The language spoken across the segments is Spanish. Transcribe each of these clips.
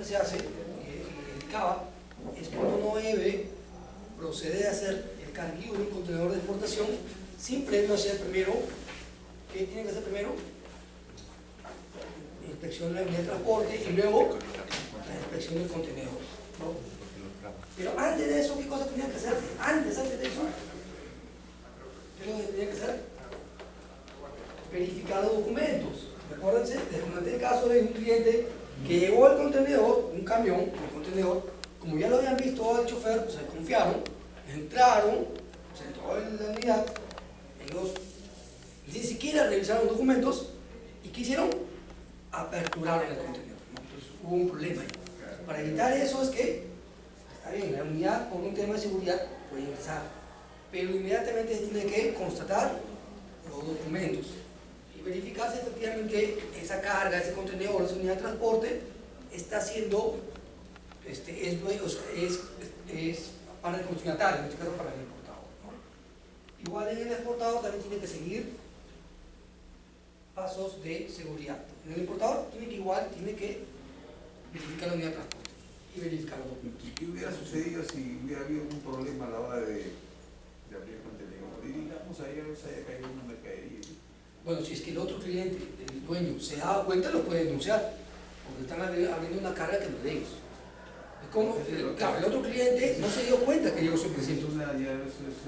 siempre se hace, y indicaba, es que uno no debe proceder a hacer el carguío de un contenedor de exportación sin previo hacer primero, ¿qué tiene que hacer primero? Inspección de la unidad de transporte y luego la inspección del contenedor, ¿no? Pero antes de eso, ¿qué cosa tenía que hacer? Antes de eso, ¿qué es lo que tenía que hacer? Verificar los documentos. Recuérdense, les comenté el caso de un cliente que llegó al contenedor, un camión, un contenedor, como ya lo habían visto al chofer, pues se confiaron, entraron, se entró en la unidad, ellos ni siquiera revisaron documentos y ¿qué hicieron? Aperturaron el contenedor, ¿no? Entonces hubo un problema ahí. Para evitar eso es que, está bien, la unidad por un tema de seguridad puede ingresar, pero inmediatamente se tiene que constatar los documentos y verificar si efectivamente esa carga, ese contenedor, esa unidad de transporte está siendo, es para el consignatario, en este caso para el importador, ¿no? Igual en el exportador también tiene que seguir pasos de seguridad. En el importador tiene que verificar la unidad de transporte y verificar los documentos. ¿Y qué hubiera sucedido si hubiera habido algún problema a la hora de abrir el contenedor? Y digamos, ahí se haya caído una mercadería. Bueno, si es que el otro cliente, el dueño, se da cuenta, lo puede denunciar, porque están abriendo una carga que no es de ellos. Como, claro, el otro cliente no se dio cuenta que llegó su precinto. Eso es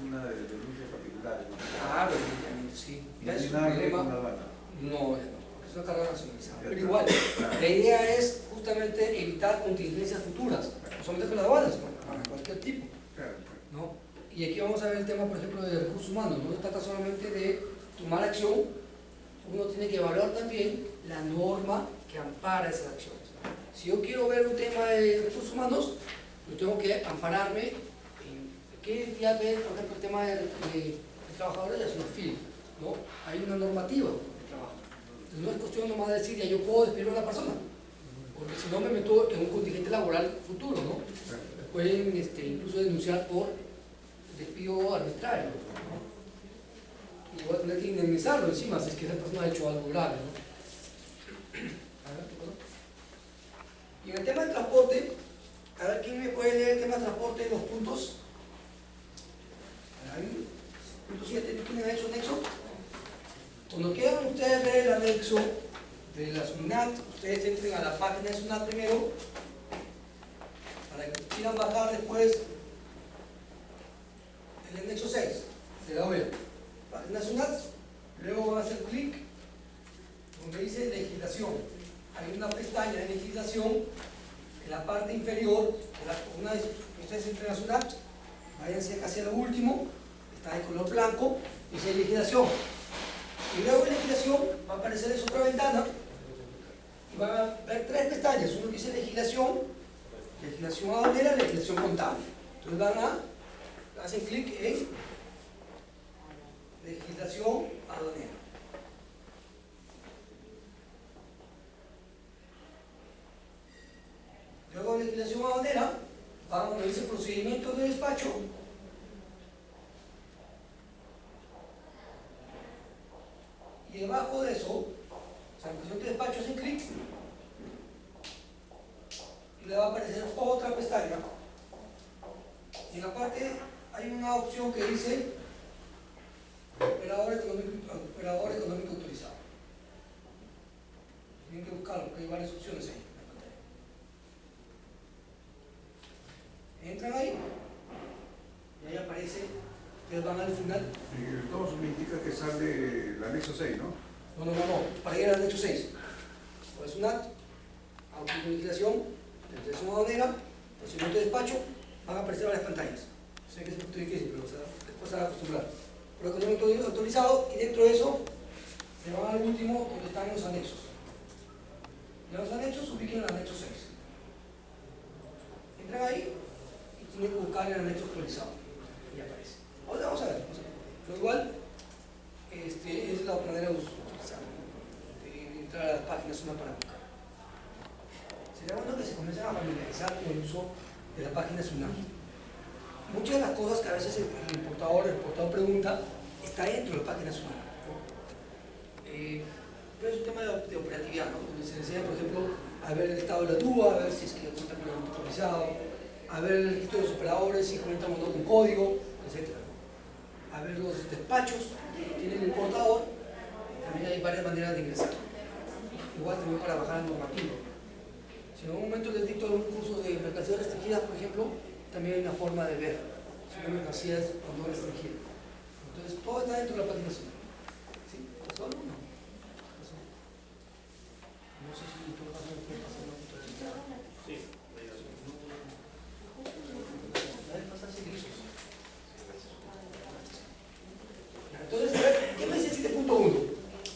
una denuncia particular, ¿no? Claro, evidentemente, sí. No Es tiene un nada que ver problema. con la aduana. No, porque es una carga nacionalizada. Pero igual, la idea es justamente evitar contingencias futuras, no solamente con las aduanas, sino para cualquier tipo, ¿no? Y aquí vamos a ver el tema, por ejemplo, de recursos humanos. No se trata solamente de tomar acción, uno tiene que evaluar también la norma que ampara esas acciones. Si yo quiero ver un tema de recursos humanos, yo tengo que ampararme en qué entidad ve, por ejemplo, el tema de trabajadores de SUNAFIL, ¿no? Hay una normativa de trabajo. Entonces no es cuestión nomás de decir, ya yo puedo despedir a una persona, porque si no me meto en un contingente laboral futuro, ¿no? Me pueden incluso denunciar por despido arbitrario, ¿no? Y voy a tener que indemnizarlo encima si es que esa persona ha hecho algo grave, ¿no? Y en el tema del transporte, a ver quién me puede leer el tema del transporte de los puntos. Ahí, punto 7, ¿tienen anexo? Cuando quieran ustedes ver el anexo de la SUNAT, ustedes entren a la página de SUNAT primero, para que quieran bajar después el anexo 6 de la OEA. Página SUNAT, luego van a hacer clic donde dice legislación. Hay una pestaña de legislación en la parte inferior, una vez que ustedes entren a SUNAT, váyanse casi a lo último, está de color blanco, dice legislación. Y luego en legislación va a aparecer en otra ventana y van a ver tres pestañas, uno que dice legislación aduanera, legislación contable. Entonces hacen clic en legislación aduanera. Luego en legislación aduanera, van donde dice procedimiento de despacho. Y debajo de eso, o sea, en cuestión de despacho, hacen clic y le va a aparecer otra pestaña. Y en la parte hay una opción que dice operador económico autorizado. Tienen que buscarlo porque hay varias opciones ahí en la pantalla. Entran ahí y ahí aparece, ustedes van al final. Todo eso me indica que sale el anexo 6, ¿no? No, para ir al anexo 6. Pues SUNAT, autoliquidación, legislación aduanera, procedimiento de despacho, van a aparecer varias pantallas. Sé que es un poquito difícil, pero después se van a acostumbrar. Pero económico autorizado, y dentro de eso se van al último donde están los anexos. Y en los anexos ubiquen el anexo 6. Entran ahí y tienen que buscar el anexo actualizado. Y aparece. Ahora vamos a ver. Pero igual, es la manera de utilizar, de entrar a las páginas una para buscar. Sería bueno que se comiencen a familiarizar con el uso de la página SUNAT. Muchas de las cosas que a veces el importador pregunta está dentro de la página SUNAT, ¿no? Pero es un tema de operatividad, ¿no? Donde se enseña, por ejemplo, a ver el estado de la tuba, a ver si es que cuenta con el autorizado, a ver el registro de los operadores, si cuentan o no con código, etc. A ver los despachos que tiene el importador. También hay varias maneras de ingresar. Igual también para bajar el normativo. Si en algún momento les dicto un curso de mercancías restringidas, por ejemplo, también hay una forma de ver si una mercancía es o no restringida. Entonces, todo está dentro de la página nacional. ¿Sí? ¿Pasó algo? No. ¿Pasó? No sé si tú pasas una foto de la. Sí. Entonces, a ver, ¿qué me dice el 7.1?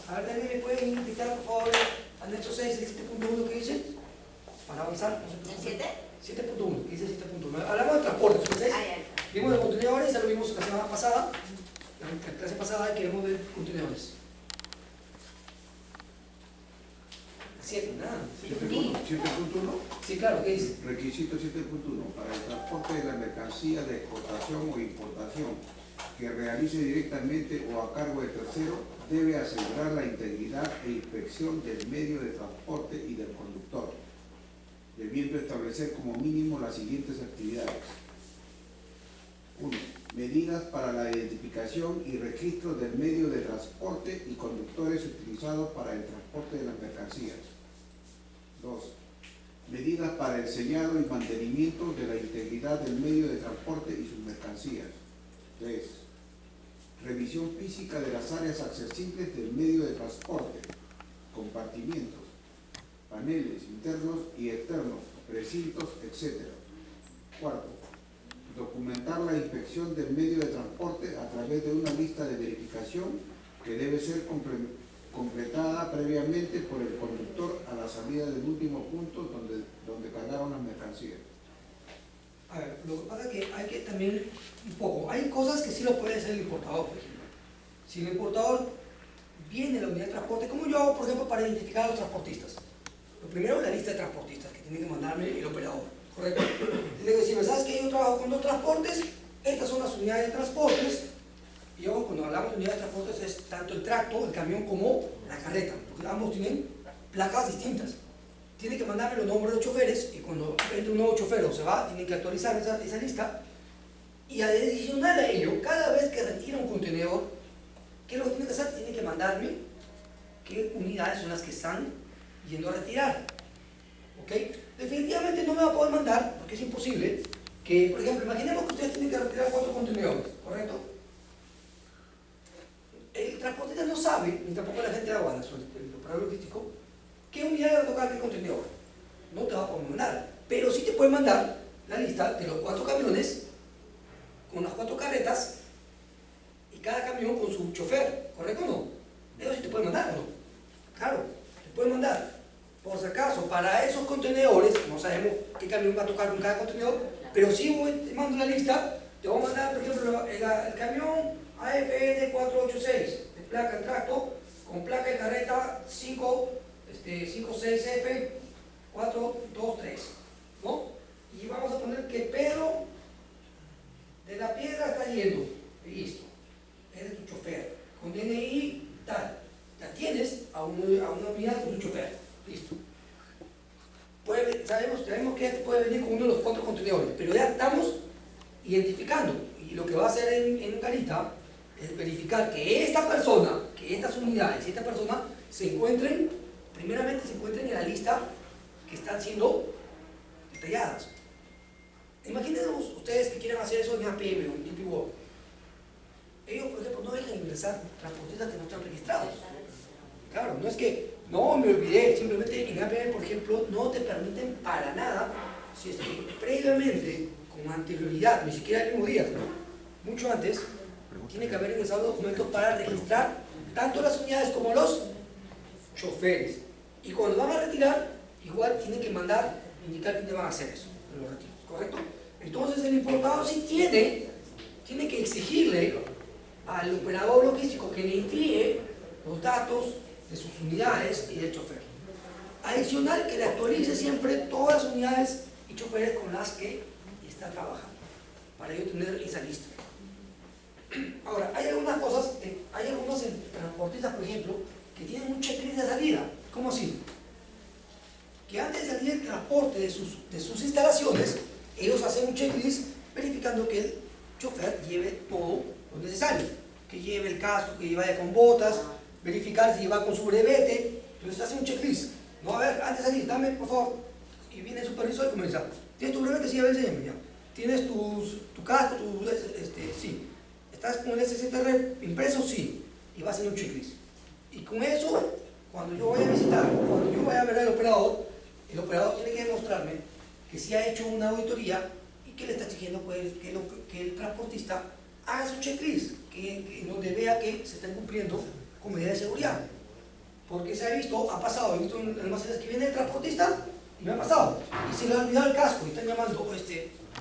A ver, Daniel, ¿me pueden indicar, por favor, anexo 6, el 7.1 que dice? Para avanzar. ¿El 7? 7.1, ¿qué dice 7.1? Hablamos de transporte, ¿ustedes? Vimos de contenedores, ya lo vimos la semana pasada, la clase pasada, que vimos de contenedores. 7, nada. 7.1. Sí, claro, ¿qué dice? Requisito 7.1. Para el transporte de la mercancía de exportación o importación que realice directamente o a cargo de tercero, debe asegurar la integridad e inspección del medio de transporte y del conductor, debiendo establecer como mínimo las siguientes actividades. 1. Medidas para la identificación y registro del medio de transporte y conductores utilizados para el transporte de las mercancías. 2. Medidas para el sellado y mantenimiento de la integridad del medio de transporte y sus mercancías. 3. Revisión física de las áreas accesibles del medio de transporte, compartimientos, paneles internos y externos, recintos, etc. 4. Documentar la inspección del medio de transporte a través de una lista de verificación que debe ser completada previamente por el conductor a la salida del último punto donde cargaron las mercancías. A ver, lo que pasa es que hay que también un poco, hay cosas que sí lo puede hacer el importador, por ejemplo. Si el importador viene a la unidad de transporte, como yo hago, por ejemplo, para identificar a los transportistas. Lo primero, la lista de transportistas que tiene que mandarme el operador, ¿correcto? Tiene que decirme, ¿sabes qué? Yo trabajo con 2 transportes, estas son las unidades de transportes. Y yo, cuando hablamos de unidades de transportes, es tanto el tracto, el camión, como la carreta, porque ambos tienen placas distintas. Tiene que mandarme los nombres de los choferes, y cuando entra un nuevo chofer o se va, tiene que actualizar esa lista. Y adicional a ello, cada vez que retira un contenedor, ¿qué es lo que tiene que hacer? Tiene que mandarme qué unidades son las que están yendo a retirar. ¿Ok? Definitivamente no me va a poder mandar, porque es imposible, que, por ejemplo, imaginemos que ustedes tienen que retirar 4 contenedores, ¿correcto? El transportista no sabe, ni tampoco la gente de aduanas, el operador logístico, qué unidad va a tocar qué contenedor. No te va a poder mandar, pero sí te puede mandar la lista de los 4 camiones con las 4 carretas y cada camión con su chofer, ¿correcto o no? Eso sí te puede mandar, ¿no? Claro, te puede mandar. Por si acaso, para esos contenedores, no sabemos qué camión va a tocar con cada contenedor, pero sí te mando la lista, te voy a mandar, por ejemplo, el camión AFN 486, de placa en tracto, con placa de carreta 56F 423, ¿no? Y vamos a poner que Pedro de la Piedra está yendo, listo, es de tu chofer, con DNI tal, ya tienes a una unidad con tu chofer, listo. Sabemos que este puede venir con uno de los 4 contenedores, pero ya estamos identificando, y lo que va a hacer en Garita es verificar que esta persona, que estas unidades y esta persona primeramente se encuentren en la lista que están siendo detalladas. Imagínense ustedes que quieran hacer eso en APM o en DP World. Ellos, por ejemplo, no dejan ingresar transportistas que no están registrados. Claro, no es que no me olvidé, simplemente en APM, por ejemplo, no te permiten para nada, si es que previamente, con anterioridad, ni siquiera el mismo día, ¿no? Mucho antes, tiene que haber ingresado documentos para registrar tanto las unidades como los choferes. Y cuando van a retirar, igual tienen que indicar que te van a hacer eso, los retiros, ¿correcto? Entonces el importador sí tiene que exigirle al operador logístico que le envíe los datos de sus unidades y del chofer. Adicional, que le actualice siempre todas las unidades y choferes con las que está trabajando, para yo tener esa lista. Ahora, hay algunas cosas, hay algunos transportistas, por ejemplo, que tienen un checklist de salida. ¿Cómo así? que antes de salir el transporte de sus instalaciones, ellos hacen un checklist verificando que el chofer lleve todo lo necesario, que lleve el casco, que vaya con botas, verificar si va con su brevete. Entonces hacen un checklist. No, a ver, antes de salir, dame por favor. Y viene el supervisor y comienza. ¿Tienes tu brevete? Sí, a ver, enséñame ya. ¿Tienes tu casco? Sí. ¿Estás con el SSTR impreso? Sí. Y va haciendo un checklist. Y con eso, cuando yo vaya a visitar, cuando yo vaya a ver al operador, el operador tiene que demostrarme que sí ha hecho una auditoría y que le está exigiendo pues, que el transportista haga su checklist, que donde vea que se están cumpliendo con medidas de seguridad. Porque se ha visto, ha pasado, he visto en almacenes que viene el transportista y me ha pasado, y se le ha olvidado el casco y están llamando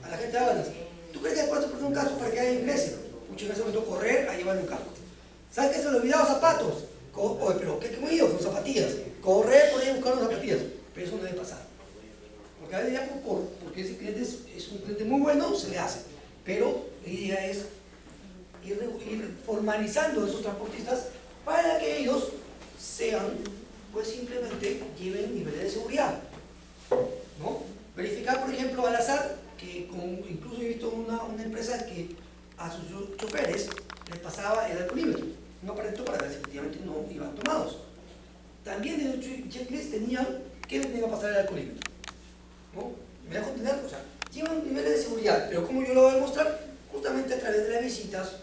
a la gente de aduanas. ¿Tú crees que después te poner un casco para que haya ingrese? Muchas veces me tengo que correr a llevarle un casco. ¿Sabes qué? Se le han olvidado zapatos. Oye, pero ¿qué me digo? Con zapatillas. Correr por ahí a buscar las zapatillas. Pero eso no debe pasar. Porque a veces ya porque ese cliente es un cliente muy bueno, se le hace. Pero la idea es ir formalizando a esos transportistas para que ellos sean, pues simplemente lleven niveles de seguridad, ¿no? Verificar, por ejemplo, al azar, que incluso he visto una empresa que a sus choferes les pasaba el alcoholímetro, un aparato para ver si efectivamente no iban tomados. También en el checklist tenían que les iba a pasar el alcoholímetro, ¿no? Me dejo entender, o sea, llevan niveles de seguridad, pero ¿cómo yo lo voy a demostrar? Justamente a través de las visitas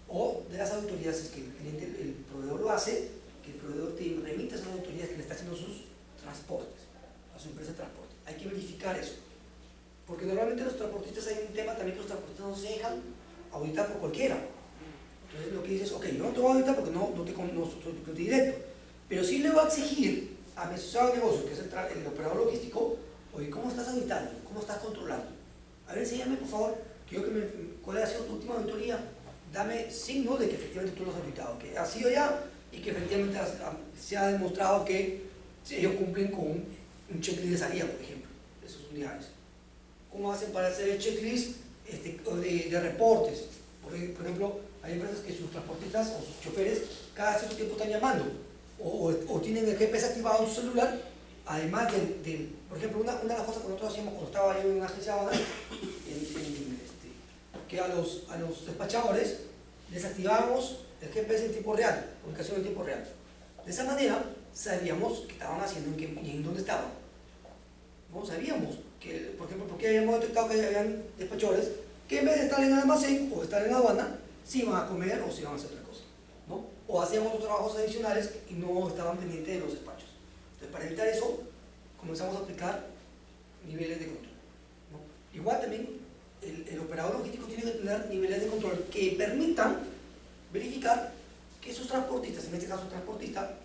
o de las auditorías, es que el cliente, el proveedor lo hace, que el proveedor te remite a esas auditorías que le está haciendo sus transportes, a su empresa de transporte. Hay que verificar eso, porque normalmente los transportistas, hay un tema también que los transportistas no se dejan auditar por cualquiera. Entonces lo que dices, ok, yo no te voy a auditar porque no soy tu cliente directo, pero sí le voy a exigir a mi asociado de negocio, que es el operador logístico, oye, ¿cómo estás auditando? ¿Cómo estás controlando? A ver, enséñame por favor, quiero que cuál ha sido tu última auditoría, dame signos de que efectivamente tú lo has auditado, que ha sido ya y que efectivamente se ha demostrado que ellos cumplen con un checklist de salida, por ejemplo, de sus unidades. ¿Cómo hacen para hacer el checklist de reportes? Por ejemplo, hay empresas que sus transportistas o sus choferes cada cierto tiempo están llamando o tienen el GPS activado en su celular, además por ejemplo, una de las cosas que nosotros hacíamos cuando estaba yo en una agencia aduanal, que a los despachadores les activábamos el GPS en tiempo real, comunicación en tiempo real. De esa manera sabíamos qué estaban haciendo y en dónde estaban. ¿No? Sabíamos que, por ejemplo, porque habíamos detectado que habían despachadores que en vez de estar en el almacén o estar en la aduana, se iban a comer o se iban a hacer otra cosa, ¿no? O hacían otros trabajos adicionales y no estaban pendientes de los despachos. Entonces, para evitar eso, comenzamos a aplicar niveles de control, ¿no? Igual también el operador logístico tiene que tener niveles de control que permitan verificar que sus transportistas, en este caso el transportista,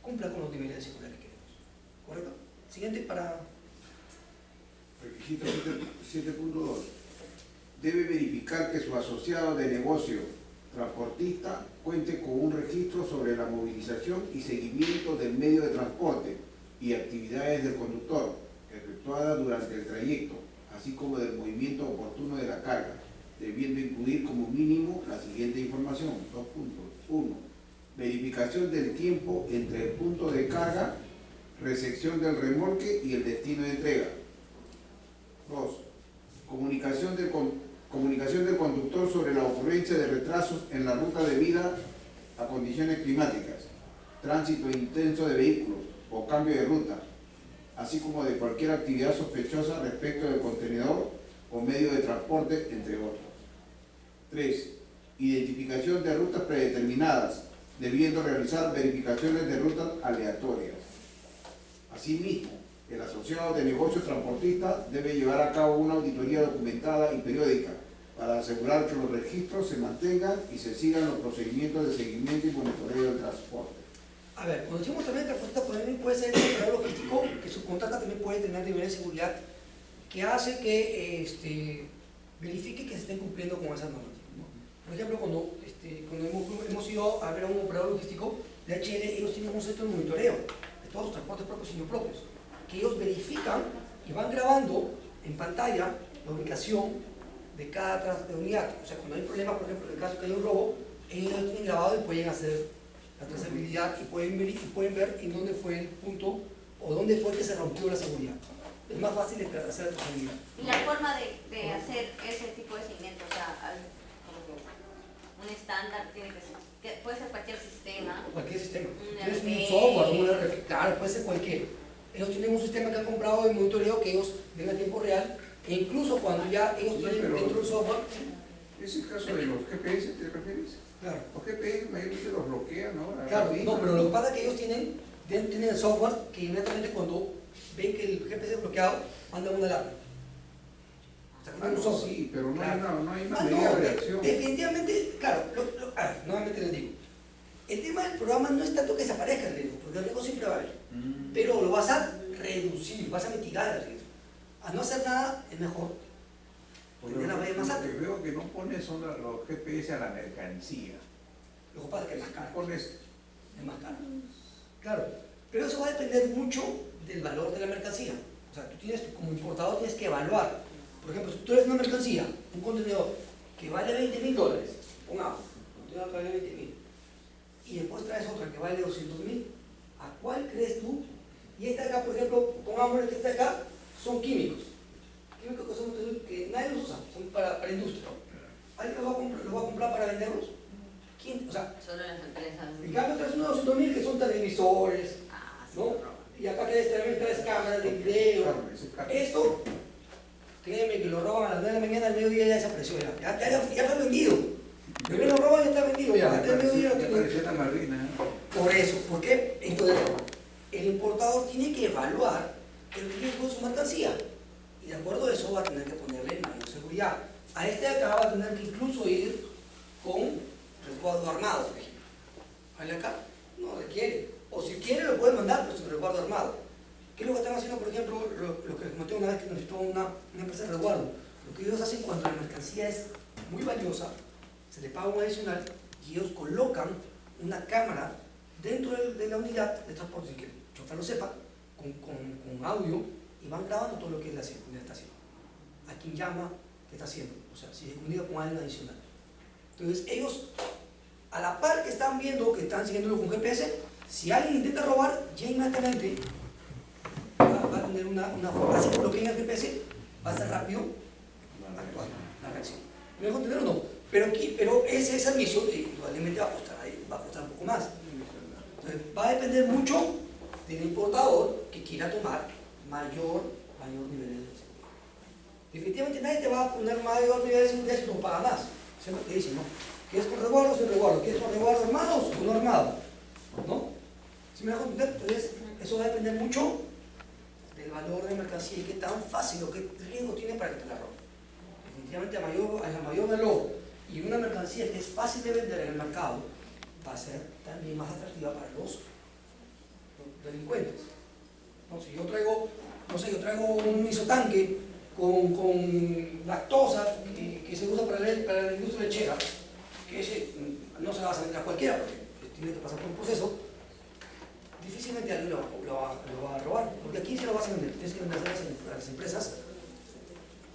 cumplan con los niveles de seguridad que queremos. ¿Correcto? Siguiente para... Requisito 7.2. Debe verificar que su asociado de negocio transportista cuente con un registro sobre la movilización y seguimiento del medio de transporte y actividades del conductor efectuadas durante el trayecto, así como del movimiento oportuno de la carga, debiendo incluir como mínimo la siguiente información. 2 puntos. 1. Verificación del tiempo entre el punto de carga, recepción del remolque y el destino de entrega. 2. Comunicación del conductor sobre la ocurrencia de retrasos en la ruta debida a condiciones climáticas, tránsito intenso de vehículos o cambio de ruta, así como de cualquier actividad sospechosa respecto del contenedor o medio de transporte, entre otros. 3. Identificación de rutas predeterminadas, debiendo realizar verificaciones de rutas aleatorias. Asimismo, el asociado de negocio transportista debe llevar a cabo una auditoría documentada y periódica para asegurar que los registros se mantengan y se sigan los procedimientos de seguimiento y monitoreo del transporte. A ver, cuando decimos también el transportista también puede ser el operador logístico, que su contrata también puede tener niveles de seguridad que hace que verifique que se estén cumpliendo con esas normativas, ¿no? Por ejemplo, cuando hemos ido a ver a un operador logístico de HL, ellos tienen un centro de monitoreo de todos los transportes propios y no propios, que ellos verifican y van grabando en pantalla la ubicación de cada unidad. O sea, cuando hay problemas, por ejemplo, en el caso que hay un robo, ellos lo tienen grabado y pueden hacer la trazabilidad y pueden ver en dónde fue el punto o dónde fue que se rompió la seguridad. Es más fácil hacer la trazabilidad. Y la forma de hacer ese tipo de seguimiento, o sea, como que un estándar tiene que ser, que puede ser cualquier sistema. Cualquier sistema. Un Tienes un RP. software, un RP, claro, puede ser cualquier. Ellos tienen un sistema que han comprado de monitoreo que ellos ven a tiempo real, e incluso cuando ya ellos Sí, tienen pero- dentro del software. ¿Es el caso de los GPS, te refieres? Claro. Los GPS mayormente los bloquean, ¿no? Claro, no, pero lo que pasa es que ellos tienen el software que inmediatamente cuando ven que el GPS es bloqueado, mandan una alarma. O sea, tienen un software. Sí, pero no, Claro. no hay una Ah, medida no, de reacción. definitivamente, claro, nuevamente les digo, el tema del programa no es tanto que desaparezca el riesgo, porque el riesgo siempre va a haber, pero lo vas a reducir, vas a mitigar el riesgo. A no hacer nada es mejor. Porque Tener la valla más lo alta. que veo que no pones son los GPS a la mercancía. Lo que pasa es que es más caro. Pones, Es más caro. Claro, pero eso va a depender mucho del valor de la mercancía. O sea, tú tienes, como importador tienes que evaluar. Por ejemplo, si tú eres una mercancía, un contenedor que vale $20.000, pongamos, un contenedor que vale 20.000, y después traes otra que vale 200.000, ¿a cuál crees tú? Y esta de acá, por ejemplo, pongamos que esta de acá, son químicos. Químicos que, que nadie los usa, son para industria. ¿Alguien los va a comprar para venderlos? ¿Quién? O sea, Solo las empresas. en cambio traes unos 200.000 que son televisores, Ah, sí, ¿no? no. Y acá también traes cámaras de video. claro, ese carro. Esto, créeme que lo roban a las 9 de la mañana, al mediodía ya desapareció. Ya fue vendido. Primero lo roban y ya está vendido. Ya, antes del mediodía lo Ya tienen. pareció una marina, ¿no? Por eso, ¿por qué? Entonces, el importador tiene que evaluar el riesgo de su mercancía. Y de acuerdo a eso va a tener que ponerle mayor seguridad. A este de acá va a tener que incluso ir con resguardo armado, por ejemplo. ¿Vale acá? No requiere. O si quiere lo puede mandar, pero sin resguardo armado. ¿Qué es lo que están haciendo, por ejemplo, lo que les comenté una vez que necesitó una empresa de resguardo? Lo que ellos hacen cuando la mercancía es muy valiosa, se le paga un adicional y ellos colocan una cámara dentro de la unidad de transporte, sin que el chofer lo sepa, con audio, y van grabando todo lo que él está haciendo. A quién llama, qué está haciendo. O sea, si se comunica con alguien adicional. Entonces, ellos, a la par que están viendo que están siguiéndolo con GPS, si alguien intenta robar, ya inmediatamente va a tener una forma. Así que bloqueen el GPS, va a ser rápido actuar, la reacción. ¿Me dejo entender o no? Pero ese servicio indudablemente va a costar un poco más. Entonces, va a depender mucho del importador que quiera tomar mayor nivel de seguridad. Definitivamente nadie te va a poner mayor nivel de seguridad si no paga más. Siempre te dicen, ¿no? ¿Qué es con resguardo o sin resguardo? ¿Qué es con resguardo armado o no armado? ¿No? ¿Sí me dejo entender? Entonces, eso va a depender mucho del valor de mercancía y qué tan fácil o qué riesgo tiene para que te la roben. Definitivamente a mayor valor y una mercancía que es fácil de vender en el mercado va a ser también más atractiva para los delincuentes. ¿No? Si yo traigo, no sé, yo traigo un isotanque con lactosa que se usa para la industria lechera, que ese no se va a vender a cualquiera porque tiene que pasar por un proceso, difícilmente alguien lo va a robar, porque aquí se lo vas a vender, tienes que vender a las empresas,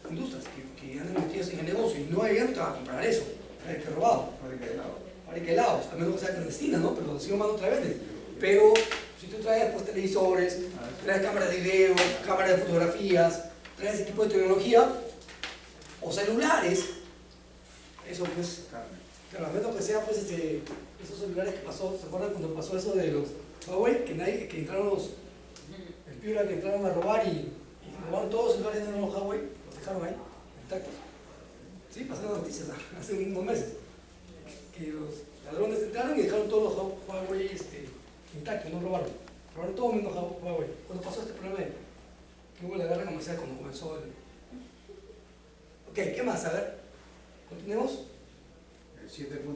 industrias que andan metidas en el negocio y no hay no te van a comprar eso, hay que robado. Fábrica de helados, a menos que sea clandestina, ¿no? Pero si humano trae vende. Pero si tú traes pues, televisores, traes cámaras de video, cámaras de fotografías, traes equipo de tecnología o celulares, eso pues, claro, a menos que sea pues esos celulares que pasó, ¿se acuerdan cuando pasó eso de los Huawei? Que entraron el Piura que entraron a robar y robaron todos los celulares de los Huawei, los dejaron ahí, intactos. Sí, pasaron las noticias hace unos meses. Que los ladrones entraron y dejaron todos los Huawei intactos, no robaron. Robaron todo menos Huawei. Cuando pasó este problema que hubo la guerra comercial cuando comenzó el... Ok, ¿qué más? A ver, continuemos. El 7.3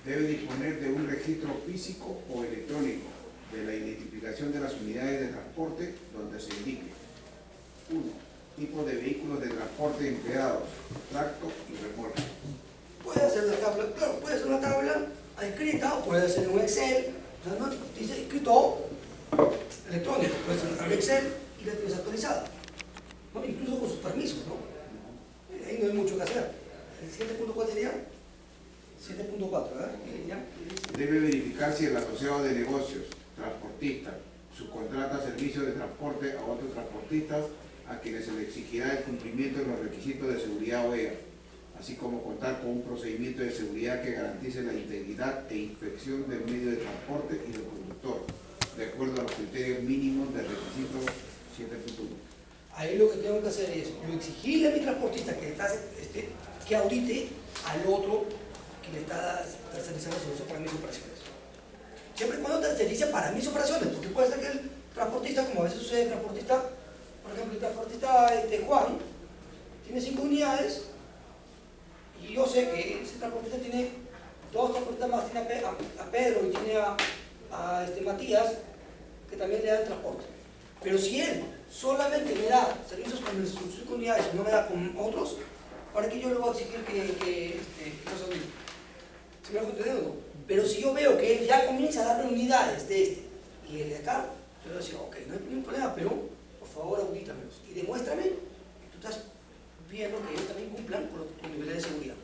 debe disponer de un registro físico o electrónico de la identificación de las unidades de transporte donde se indique 1. Tipo de vehículos de transporte empleados, tracto y remolque. Puede ser una tabla, claro, puede ser una tabla escrita o puede ser un Excel, o sea, no, dice escrito electrónico, puede ser una tabla Excel y la tienes actualizada, ¿no? Incluso con sus permisos, ¿no? Ahí no hay mucho que hacer. ¿El 7.4 sería? 7.4, ¿verdad? Debe verificar si el asociado de negocios, transportista, subcontrata servicios de transporte a otros transportistas a quienes se le exigirá el cumplimiento de los requisitos de seguridad OEA, así como contar con un procedimiento de seguridad que garantice la integridad e inspección del medio de transporte y del conductor, de acuerdo a los criterios mínimos del requisito 7.1. Ahí lo que tengo que hacer es yo exigirle a mi transportista que audite al otro que le está tercerizando el servicio para mis operaciones. Siempre y cuando terceriza para mis operaciones, porque puede ser que el transportista, como a veces sucede, el transportista, por ejemplo, el transportista Juan, tiene 5 unidades, y yo sé que ese transportista tiene 2 transportistas más, tiene a Pedro y tiene a Matías, que también le dan transporte. Pero si él solamente me da servicios con sus 5 unidades y no me da con otros, ¿para qué yo le voy a exigir que los audite? ¿Se me ha entendido o no? Pero si yo veo que él ya comienza a darme unidades de este y el de acá, yo le voy a decir, ok, no hay ningún problema, pero por favor audítamelos y demuéstrame que tú estás viendo que ellos también cumplan con los niveles de seguridad.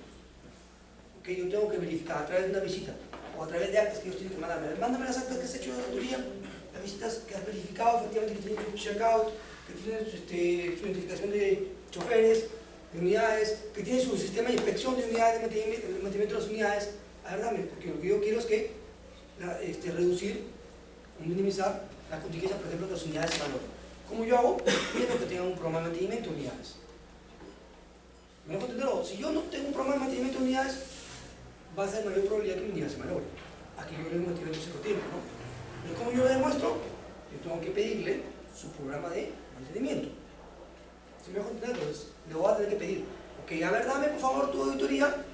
Ok, yo tengo que verificar a través de una visita o a través de actas que ellos tienen que mandarme. Mándame las actas que has hecho de auditoría, las visitas que has verificado efectivamente que tienen su checkout, que tienen su identificación de choferes, de unidades, que tienen su sistema de inspección de unidades, de mantenimiento de las unidades. A ver, dame, porque lo que yo quiero es que reducir o minimizar la contingencia, por ejemplo, de las unidades de valor. ¿Cómo yo hago? Viendo que tengan un programa de mantenimiento de unidades. ¿Me dejo entenderlo? Si yo no tengo un programa de mantenimiento de unidades, va a ser mayor probabilidad que mi unidad se malogre. Aquí yo le doy un mantenimiento cierto tiempo, ¿no? Pero ¿cómo yo lo demuestro? Yo tengo que pedirle su programa de mantenimiento. ¿Sí me dejo entender? Entonces, le voy a tener que pedir, ok, a ver, dame por favor tu auditoría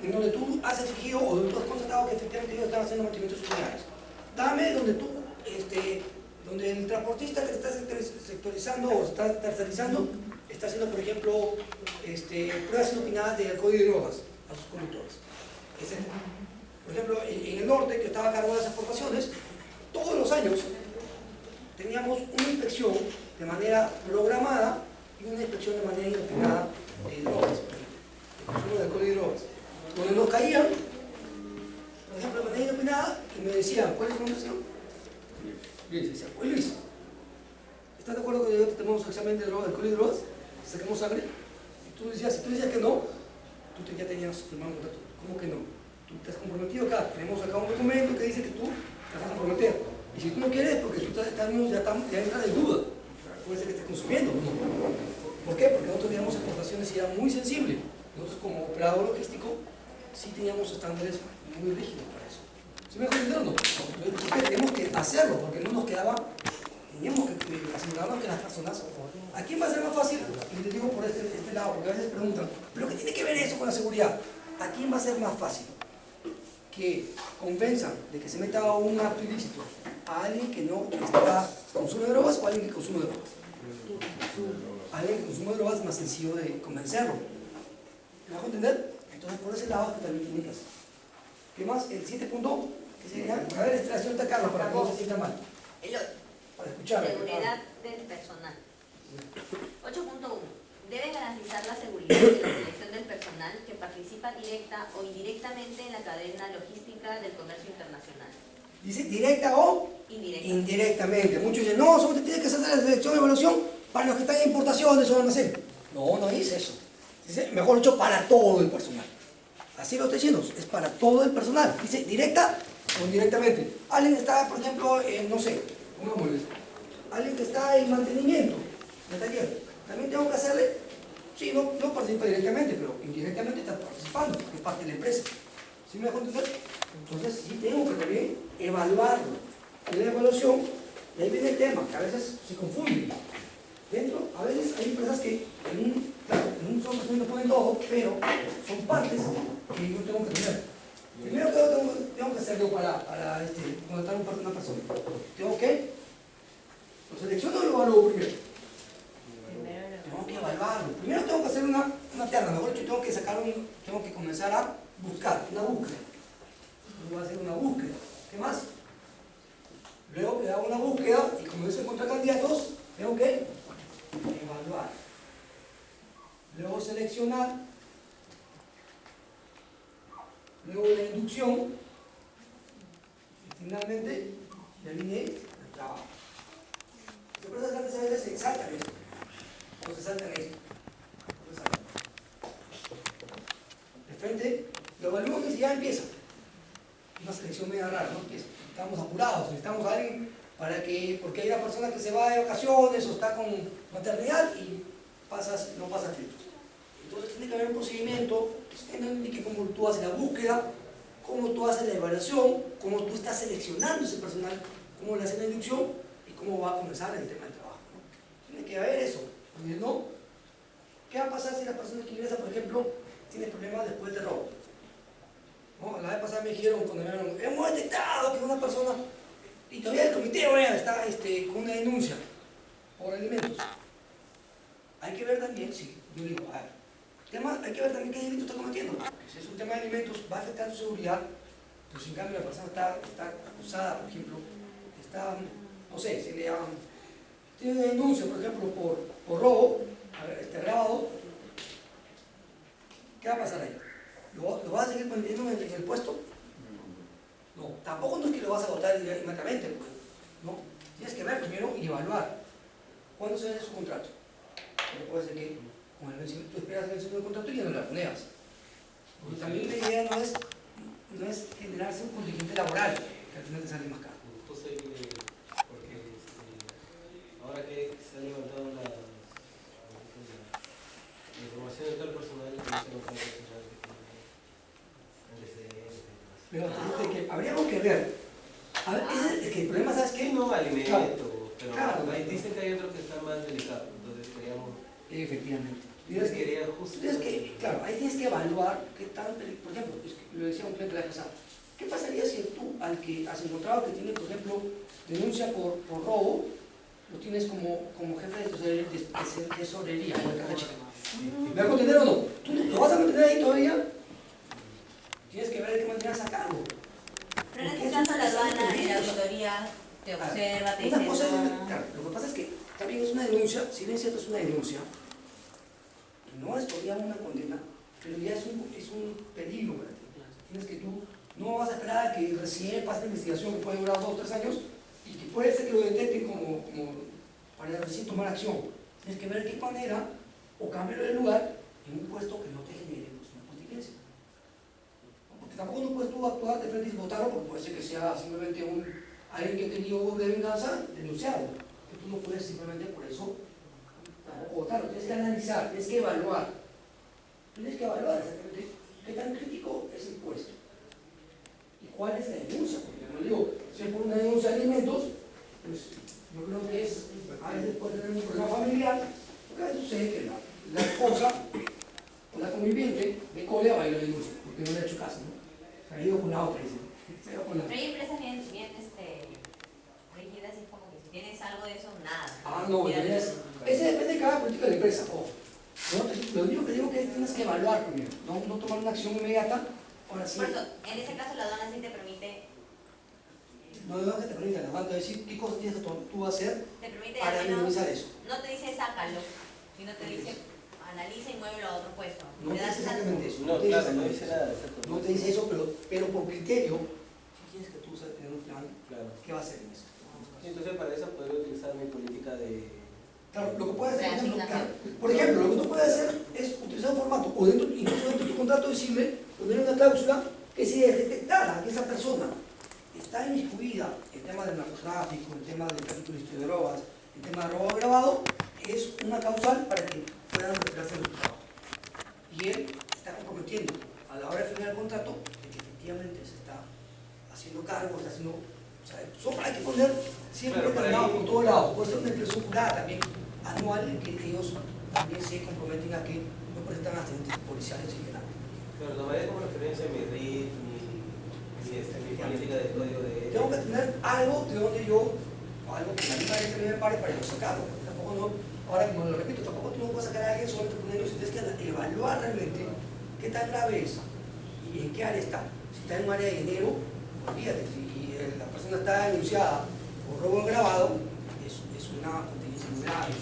en donde tú has exigido o donde tú has constatado que efectivamente ellos están haciendo mantenimiento de sus unidades. Dame donde tú, donde el transportista que te está sectorizando o está tercerizando está haciendo, por ejemplo, pruebas inopinadas de alcohol y drogas a sus conductores, etc. Por ejemplo, en el norte, que estaba a cargo de las exportaciones, todos los años teníamos una inspección de manera programada y una inspección de manera inopinada de drogas, por ejemplo, de consumo de alcohol y drogas, donde nos caían, por ejemplo, de manera inopinada y me decían, ¿cuál es tu nombre, señor? Luis, decía, oye Luis, ¿estás de acuerdo que yo tenemos examen de droga, alcohol y drogas? ¿Sacamos sangre? Y tú decías, si tú decías que no, tú ya tenías firmado un contrato. ¿Cómo que no? Tú te has comprometido acá, tenemos acá un documento que dice que tú te vas a comprometer. Y si tú no quieres, porque tú ya entras en duda, puede ser que estés consumiendo. ¿Por qué? Porque nosotros teníamos exportaciones y era muy sensible. Nosotros como operador logístico sí teníamos estándares muy rígidos para eso. ¿Sí me dejo entender o no? Entonces, ¿por qué tenemos que hacerlo? Porque no nos quedaba, teníamos que asegurarnos que las personas, ¿a quién va a ser más fácil? Y les digo por este lado, porque a veces preguntan, ¿pero qué tiene que ver eso con la seguridad? ¿A quién va a ser más fácil? Que convenzan de que se meta un acto ilícito a alguien que no consume drogas o a alguien que consume drogas. A alguien que consume drogas es más sencillo de convencerlo. ¿Me dejo entender? Entonces por ese lado que también tiene que hacer. ¿Qué más? El 7 punto, que sería, a ver, la señorita Carla, para que no se sienta mal. Para escuchar. Seguridad del personal. 8.1. Debe garantizar la seguridad de la selección del personal que participa directa o indirectamente en la cadena logística del comercio internacional. ¿Dice directa o? Indirecta. Indirectamente. Muchos dicen, no, solamente tiene que hacer la selección y evaluación para los que están en importaciones o almacén. No, no dice eso. Dice, mejor dicho, para todo el personal. Así lo estoy diciendo, es para todo el personal. Dice directa o indirectamente. Alguien está, por ejemplo, no sé, pongámosle, alguien que está en mantenimiento de taller. También tengo que hacerle, sí, no participa directamente, pero indirectamente está participando, es parte de la empresa. ¿Sí me dejo entender? Entonces sí tengo que también evaluarlo. En la evaluación, y ahí viene el tema, que a veces se confunden. Dentro, a veces hay empresas que en un software no ponen todo, pero son partes que yo tengo que tener. Primero que todo tengo que hacerlo para contratar una persona. Tengo que, lo selecciono o lo evalúo primero. Tengo que evaluarlo. Primero tengo que hacer una terna, mejor dicho, tengo que comenzar a buscar, una búsqueda. Voy a hacer una búsqueda. ¿Qué más? Luego que hago una búsqueda y comienzo a encontrar candidatos, tengo que evaluar. Luego seleccionar. Luego la inducción. Y finalmente, ya viene el trabajo. empresas grandes a veces se saltan esto, o se saltan esto. De frente, lo evalúan y ya empieza. Una selección media rara, ¿no? Empieza. Estamos apurados, necesitamos a alguien para que, porque hay una persona que se va de vacaciones o está con maternidad y no pasa filtros. Entonces tiene que haber un procedimiento que indique cómo tú haces la búsqueda, cómo tú haces la evaluación, cómo tú estás seleccionando ese personal, cómo le haces la inducción y cómo va a comenzar el tema del trabajo, ¿no? Tiene que haber eso, porque no, ¿qué va a pasar si la persona que ingresa, por ejemplo, tiene problemas después de robo? ¿No? La vez pasada me dijeron, cuando me dijeron, hemos detectado que una persona, y todavía el comité está con una denuncia por alimentos. Hay que ver también, sí, yo digo, a ver, hay que ver también qué delito está cometiendo. Si es un tema de alimentos, va a afectar su seguridad, pero si en cambio la persona está acusada, por ejemplo, está, no sé, si le tiene una denuncia, por ejemplo, por robo, agravado, ¿qué va a pasar ahí? ¿Lo vas a seguir manteniendo en el puesto? No, tampoco no es que lo vas a votar inmediatamente, pues, ¿no? Tienes que ver primero y evaluar cuándo se vence su contrato. No puede ser que con el vencimiento, tú esperas el vencimiento del contrato y ya no la poneas. Porque también la idea no es generarse un contingente laboral, que al final te sale más caro. Entonces, porque ahora que se ha levantado la información de todo el personal, que no se levanta el personal que tiene antecedentes. Pero que habríamos que ver. A ver, es que el problema, ¿sabes qué? No alimento, claro, pero claro, ahí dicen que hay otro que está más delicado, entonces queríamos. Efectivamente. Claro, ahí tienes que evaluar qué tan peligroso. Por ejemplo, lo decía un cliente la vez pasada, ¿qué pasaría si tú, al que has encontrado que tiene, por ejemplo, denuncia por robo, lo tienes como jefe de tesorería o de caja chica? ¿Me vas a contener o no? ¿Tú lo vas a mantener ahí todavía? Tienes que ver de qué manera sacarlo. Pero en este caso la aduana y la auditoría te observa, te dice una cosa no. Claro, lo que pasa es que también es una denuncia, si bien es cierto es una denuncia, no es todavía una condena, pero ya es un peligro para ti. Tienes que tú no vas a esperar a que recién pase la investigación, que puede durar 2 o 3 años, y que puede ser que lo detecten como para recién tomar acción. Tienes que ver de qué manera, o cambiarlo de lugar en un puesto que no te genere pues, una contingencia. Porque tampoco no puedes tú actuar de frente y votarlo, porque puede ser que sea simplemente alguien que ha tenido de venganza, denunciarlo. Que tú no puedes simplemente por eso votarlo. Tienes que analizar, tienes que evaluar. Tienes que evaluar exactamente qué tan crítico es el puesto. Y cuál es la denuncia. Porque como digo, si es por una denuncia de alimentos, pues yo creo que a veces puede tener un problema familiar, porque a veces sucede que la esposa o la conviviente de cólera va y lo denuncia, porque no le ha hecho caso, ¿no? Se ha ido con la otra, dice. Pero hay empresas bien rígidas y como que si tienes algo de eso, nada. No, ese depende de cada política de la empresa, ojo. Lo único que digo es que tienes que evaluar primero, no tomar una acción inmediata. Ahora sí. Por eso, en ese caso la aduana sí te permite. No es que te permita, la aduana decir qué cosas tienes que tú hacer para menos, minimizar eso. No te dice sácalo, sino te dice analiza y muévelo a otro puesto. No te dice exactamente eso. No, claro, no dice nada. No te dice eso, pero por criterio, si quieres que tú tener un plan, Claro. ¿qué va a hacer en eso? Entonces para eso podría utilizar mi política de. Claro, lo que puedes hacer, por ejemplo, lo que tú puedes hacer es utilizar un formato, o incluso dentro de tu contrato decirle, poner una cláusula que si detectara que esa persona está inmiscuida en temas de narcotráfico, en temas de tráfico ilícito de drogas, en temas de robo agravado, es una causal para que puedan retirarse de su trabajo. Y él está comprometiendo a la hora de firmar el contrato de que efectivamente se está haciendo cargo, está haciendo. O sea, hay que poner siempre determinado por todos lados. Puede ser una expresión jurada también anual en que ellos también se comprometen a que no presentan antecedentes policiales en general. Pero tomaré como referencia mi RIT, mi política de código de. Tengo que tener algo de donde algo que la misma gente me pare para yo sacarlo. Tampoco no, ahora como lo repito, tampoco tú no puedes sacar a alguien solamente poniendo, si tienes que evaluar realmente qué tan grave es y en qué área está. Si está en un área de dinero, olvídate, si la persona está denunciada por robo agravado, es una contingencia muy grave.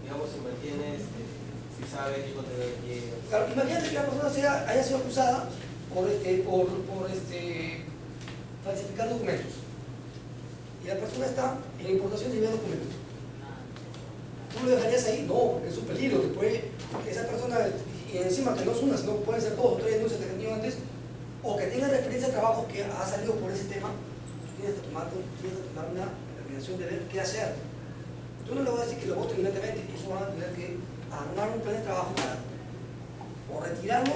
Digamos, si mantienes, si sabes qué contenido tiene. Claro, imagínate que la persona haya sido acusada por falsificar documentos. y la persona está en importación y envía documentos. ¿Tú lo dejarías ahí? No, porque es un peligro, que puede, esa persona, y encima que no es una, sino pueden ser dos o tres denuncias que he tenido antes, o que tenga referencia a trabajo que ha salido por ese tema, tú tienes que tomar una determinación de ver qué hacer. Tú no le vas a decir que lo voten inmediatamente, eso van a tener que armar un plan de trabajo para o retirarlo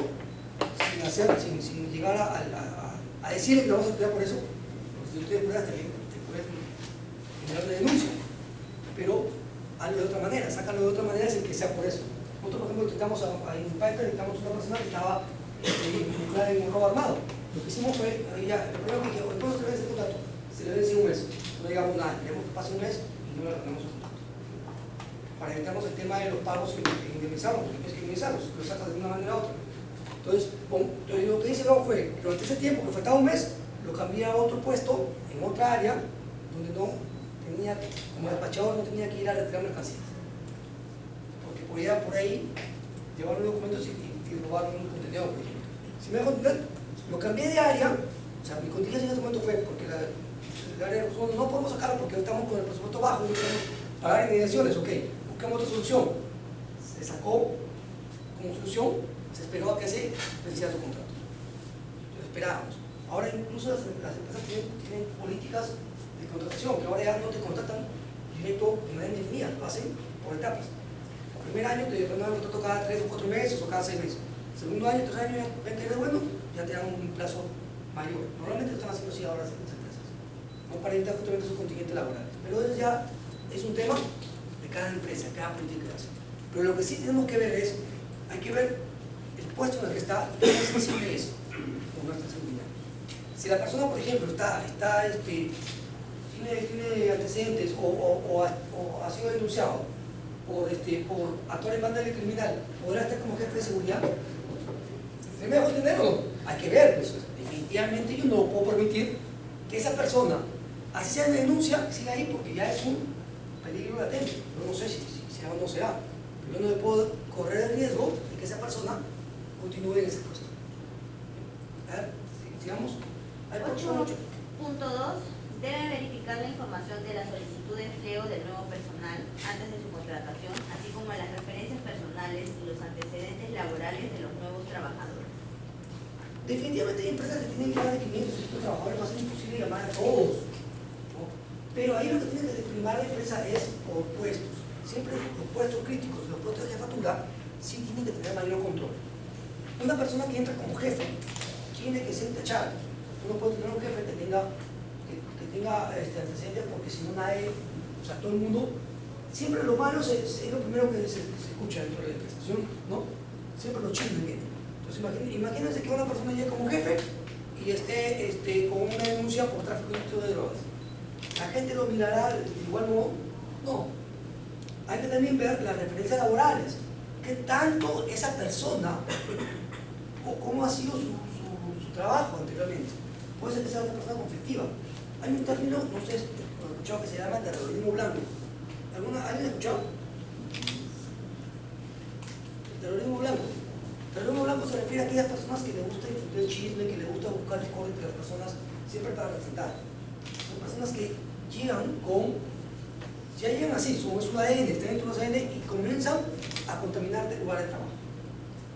sin llegar a decirle que lo vamos a retirar por eso, porque si ustedes pruebas te pueden generar una denuncia, pero hazlo de otra manera, sácalo de otra manera sin que sea por eso. Nosotros, por ejemplo, intentamos en Piper, intentamos una persona que estaba involucrada en un robo armado. Lo que hicimos fue, lo primero que dije, ¿cuándo se le vence el contrato? Se le vence un mes, no digamos nada, queremos que pase un mes y no le retenemos el contrato. Para evitarnos el tema de los pagos indemnizados, porque tienes que indemnizarlos, lo sacas de una manera u otra. Entonces, lo que hice luego fue, durante ese tiempo, que faltaba un mes, lo cambié a otro puesto, en otra área, donde no tenía, como despachador, no tenía que ir a retirar mercancías. Porque podía por ahí llevar los documentos y robar un contenedor, por ejemplo. Si me dejo entender, lo cambié de área, o sea, mi contingencia en ese momento fue porque el área de recursos humanos no podemos sacarla porque estamos con el presupuesto bajo, no podemos pagar indemnizaciones, ok, buscamos otra solución. Se sacó como solución, se esperó a que se venciera su contrato. Entonces esperábamos. Ahora incluso las empresas tienen políticas de contratación, que ahora ya no te contratan directo de manera indefinida, lo hacen por etapas. El primer año te renuevan el contrato cada 3 o 4 meses o cada 6 meses. El segundo año, tercer año, ven que eres bueno, ya te dan un plazo mayor. Normalmente lo están haciendo así ahora las empresas, no para evitar justamente su contingente laboral. Pero eso ya es un tema de cada empresa, cada política que hace. Pero lo que sí tenemos que ver es, hay que ver el puesto en el que está, qué sensible es con nuestra seguridad. Si la persona, por ejemplo, tiene antecedentes o ha sido denunciado por actuar en banda criminal, podrá estar como jefe de seguridad. ¿Se me dejó entender o no? Hay que ver, pues, definitivamente yo no puedo permitir que esa persona, así sea de denuncia, siga ahí porque ya es un peligro latente. Yo no sé si será o no será, pero yo no le puedo correr el riesgo de que esa persona continúe en ese puesto. A ver, sigamos. 8.2. Debe verificar la información de la solicitud de empleo del nuevo personal antes de su contratación, así como las referencias personales y los antecedentes laborales de los nuevos trabajadores. Definitivamente hay empresas que tienen más de 500 trabajadores, va a ser imposible llamar a todos, ¿no? Pero ahí lo que tiene que primar la empresa es por puestos. Siempre los puestos críticos, los puestos de jefatura, sí tienen que tener mayor control. Una persona que entra como jefe tiene que ser tachada. Tú no puedes tener un jefe que tenga antecedentes porque si no nadie, o sea, todo el mundo, siempre lo malo es lo primero que se escucha dentro de la empresa, ¿no? Siempre los chismes vienen. Entonces imagínense que una persona llegue como jefe y esté con una denuncia por tráfico ilícito de drogas. La gente lo mirará de igual modo. No. Hay que también ver las referencias laborales. ¿Qué tanto esa persona o cómo ha sido su trabajo anteriormente? Puede ser que sea una persona conflictiva. Hay un término, no sé, lo he escuchado, que se llama terrorismo blanco. ¿Alguien ha escuchado? Terrorismo blanco. Terrorismo blanco se refiere a aquellas personas que les gusta disfrutar el chisme, que les gusta buscar discordia entre las personas, siempre para representar. Son personas que ya llegan así, son su ADN, están dentro de su ADN y comienzan a contaminar el lugar de trabajo.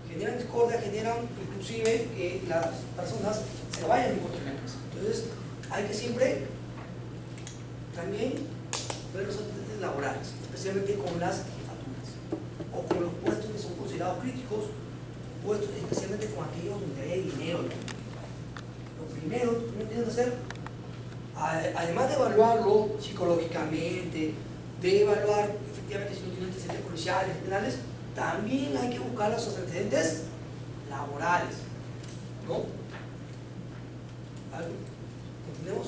Generan discordia, generan inclusive que las personas se vayan en contra de la empresa. Entonces, hay que siempre también ver los antecedentes laborales, especialmente con las jefaturas o con los puestos que son considerados críticos, puestos especialmente con aquellos donde hay dinero. Lo primero que tienes que hacer, además de evaluarlo psicológicamente, de evaluar efectivamente si no tiene antecedentes policiales, penales, también hay que buscar los antecedentes laborales, ¿no? ¿Algo? ¿Continuemos?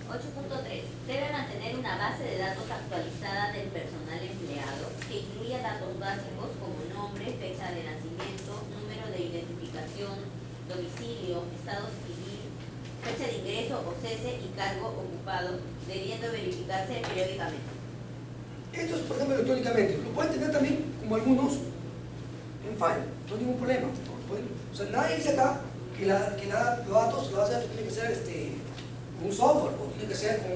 8.3. Debe mantener una base de datos actualizada del personal empleado que incluya datos básicos como nombre, fecha de nacimiento, número de identificación, domicilio, estado civil, fecha de ingreso o cese y cargo ocupado, debiendo verificarse periódicamente. Esto es, por ejemplo, electrónicamente. Lo pueden tener también, como algunos, en file. No hay ningún problema. O sea, nadie dice acá que los datos, la base de datos tiene que ser un software, o tiene que ser con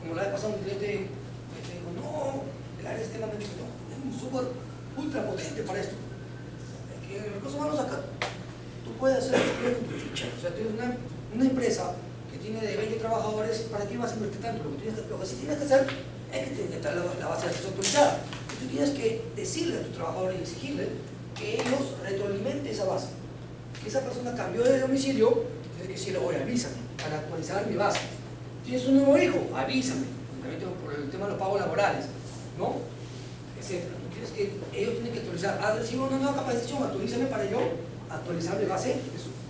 como la vez pasada un cliente dijo, no, el área de sistema me dijo, no, es un software ultra potente para esto. Que en recursos humanos acá tú puedes hacer con tu ficha. O sea, tienes una empresa que tiene de 20 trabajadores, ¿para qué vas a invertir tanto? Lo que sí tienes que hacer es que tienes que estar la base de datos actualizada. Y tú tienes que decirle a tus trabajadores y exigirle que ellos retroalimenten esa base. Que esa persona cambió de domicilio, tienes que decirle, oye, avísame para actualizar mi base. ¿Tienes un nuevo hijo? Avísame. También tengo por el tema de los pagos laborales, ¿no? Etcétera. Ellos tienen que actualizar. ¿Has recibido una nueva capacitación? Actualízame para yo actualizar mi base.